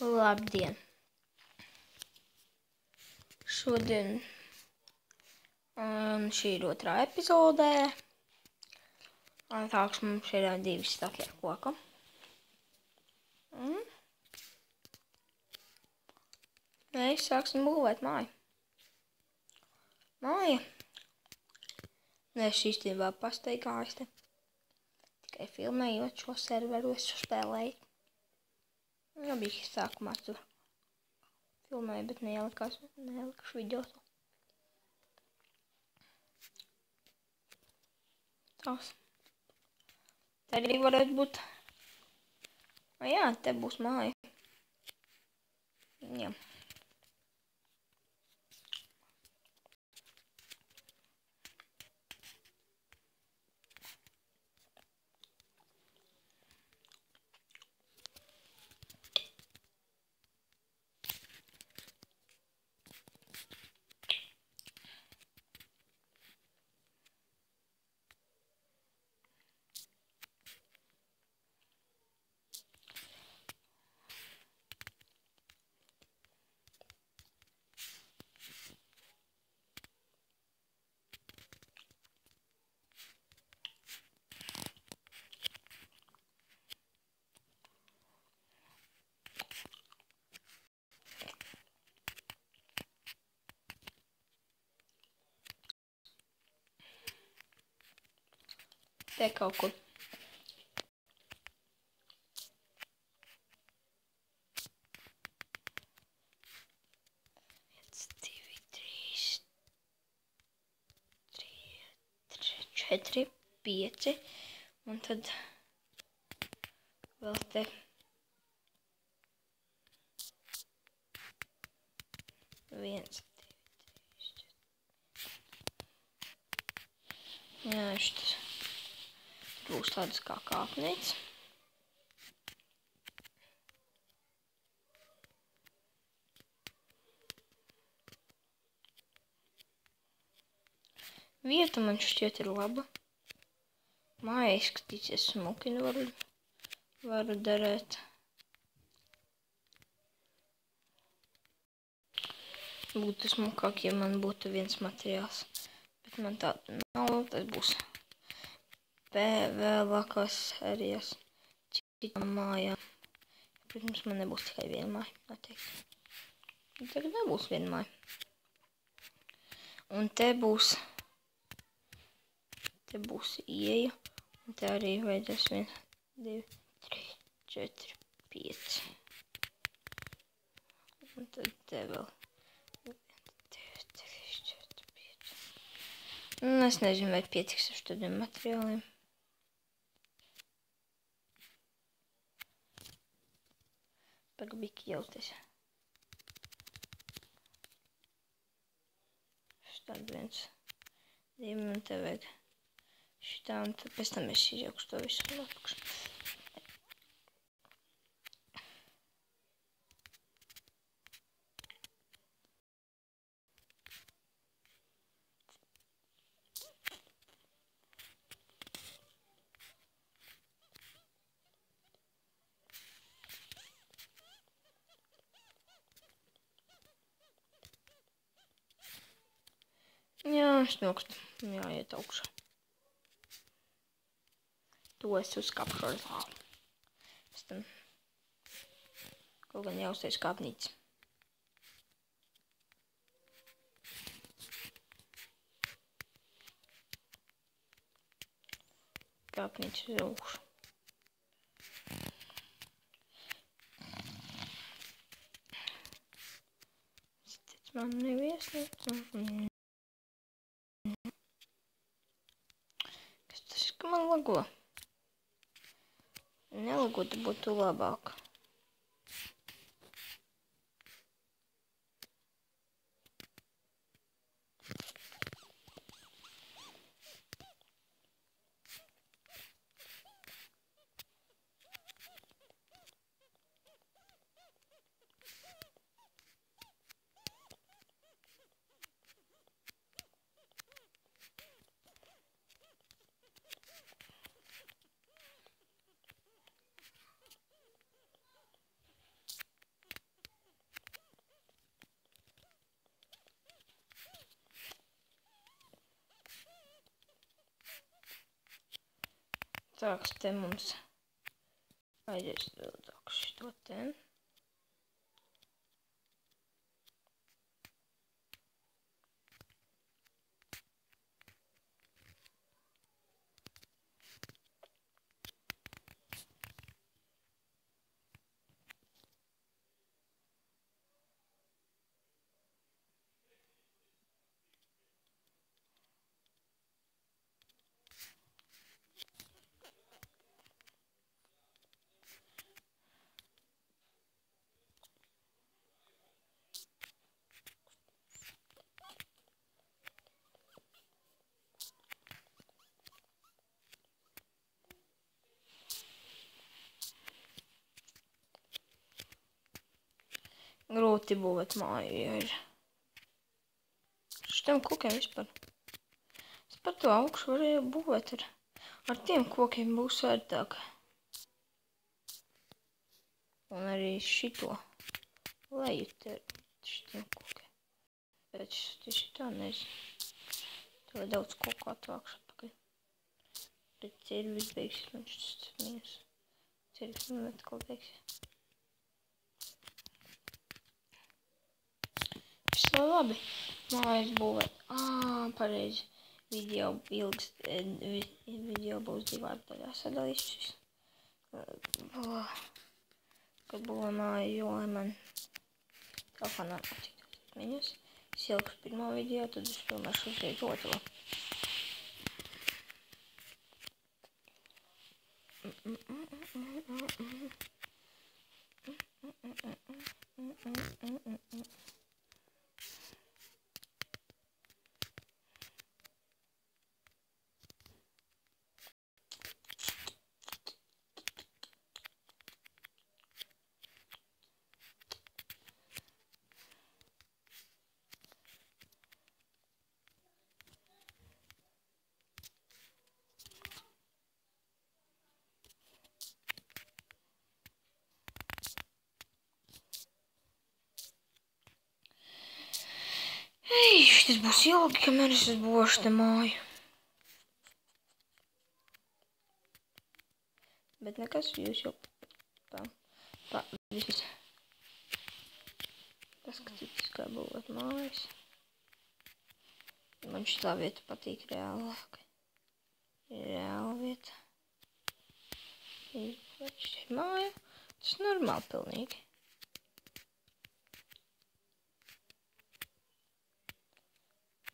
Labdien! Šodien šī ir otrā epizodē. Tāks mums ir 2 staki ar koku. Mēs sāksim būvēt māju. Māja. Es īstenībā pasteigājos te. Tikai filmējot šo serveru, es spēlēju. Bija sākumā tur filmēju, bet neelikašu video. Tās. Te arī varētu būt. Jā, te būs māja. Jā. Te kaut kur. Četri, 5, un tad vēl te 1, 2, 3, 4. Jā, šis būs tāds kā kāpnīca. Vieta man šķiet ir laba. Māja izskatīsies smuki, varu derēt. Būtu smukāk, ja man būtu viens materiāls. Bet man tāda nav, tas būs vēlākās sērijas citām mājām. Protams, man nebūs tikai viena māja, noteikti. Tagad nebūs viena māja. Un te būs ieeja, un te arī vajadzēs 1, 2, 3, 4, 5. Un tad te vēl 1, 2, 3, 4, 5. Es nezinu, vai pietiks ar tādiem materiāliem. Pagabīgi jausties. Štādi 1, 2, un te vajag šitā, un tad pēc tam es izjaukšu to visu vēl apakšu. Jā, es nokstu. Jāiet augšā. To es uzkāpšu ar tālu. Pēc tam kaut gan jāuztais kāpnīca. Kāpnīca uz augšu. Tas man neviesniet. Kas tas ir, ka man lago? Nelagot būtu labāk. Tāks te mums aizies daudz šito te. Grūti būvēt māju, ja ir. Šitiem kokiem vispār. Es par to augšu varēju būvēt ar tiem kokiem būs vērtāk. Un arī šito leju te šitiem kokiem. Bet šitā nezinu. To daudz koku atvākšu atpakaļ. Bet cirvis beigsies, man šis mīnus. Cirvis man atkal beigsies. Viss vēl labi. Mājas būvēt. Pareizi. Video būs divās daļās sadalīšas. Kad būvē māju, jo man telefonā atcīk viņas. Es ielikšu pirmo video, tad es filmēšu uzreiz otro. Tas būs ilgi, kamēr es būšu te māju. Bet nekas, jūs jau vismaz paskatīties, kā būvēt mājas. Man šitā vieta patīk reālāk. Ir reāla vieta. Izbūvēt šeit māju. Tas normāli pilnīgi.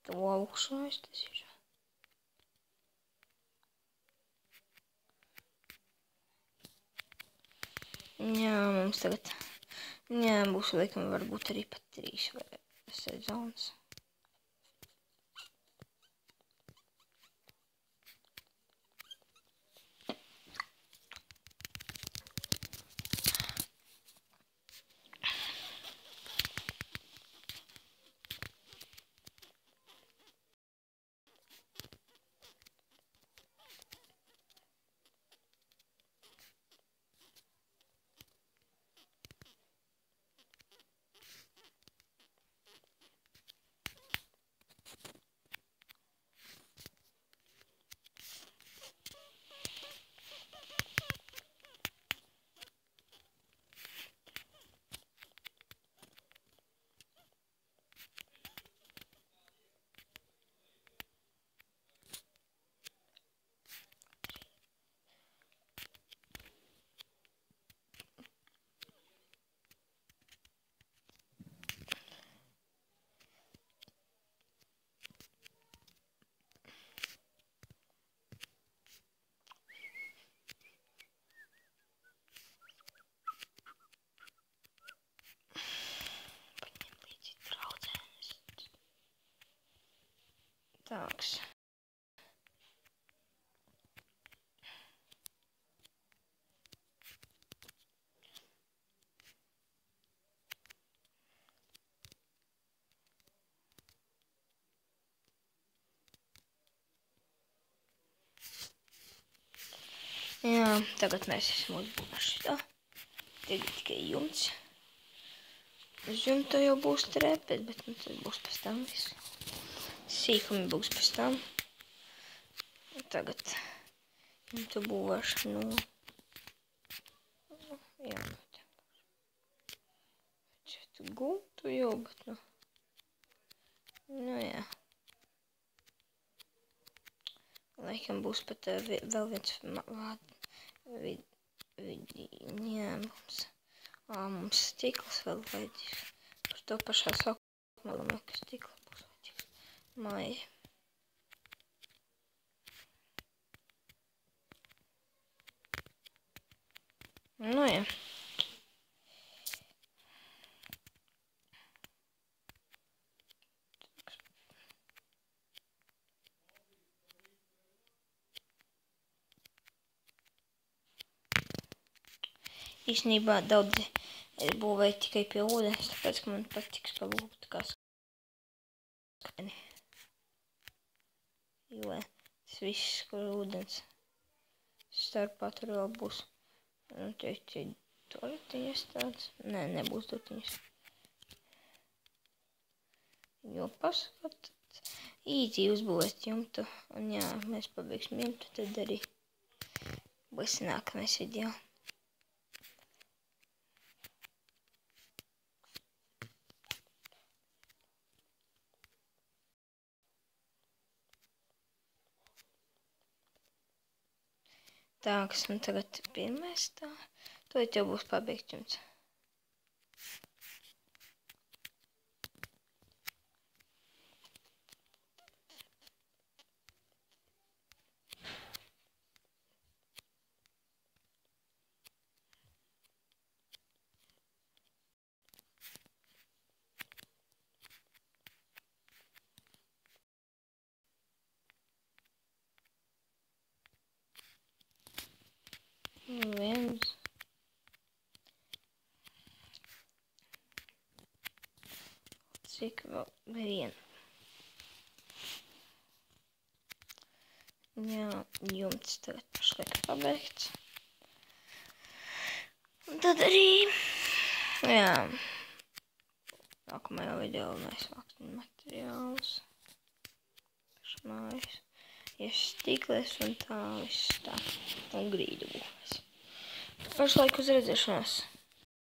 To augšu aiztaisīšu. Jā, mums tagad būs veikumi varbūt arī pat 3 sezonas. Tāks. Jā, tagad mēs esam uzbūvējuši šitā. Tagad tikai jumts. Uz jumta jau būs trepes, bet nu tas būs pēc tam visu. Sīkumi būs pēc tam. Tagad Un tu būvēši no. Jā. Šeit gultu jau, bet nu. Nu jā. Laikam būs pat vēl viens ņēmums. Mums stikls vēl vajadzīgs. Par to pašā sākumā domāju, ka stikla būs vajadzīgs. Māja. Nu jā. Īstenībā daudzi es būvēju tikai pie ūdens, tāpēc, ka man patiks palūgt kā skani. Jo tas viss, kur ūdens starpā tur vēl būs. Un teikt, tortiņas tāds. Nē, nebūs tortiņas. Jo paskat, īti uzbūvēt jumtu. Un jā, mēs pabeigsim jumtu, tad arī būs nākamais video. Tā, kas man tagad pirmais tā, to jau būs pabeigts jums. Viens. Cik vēl viena. Jā, jumts tagad pašlaik pabeigts. Un tad arī, jā, nākamajā video mēs vāksim materiālus. Pašmājas. Stikles un tā viss tā. Un grīdu būvēs. Pašlaik uz redzēšanos.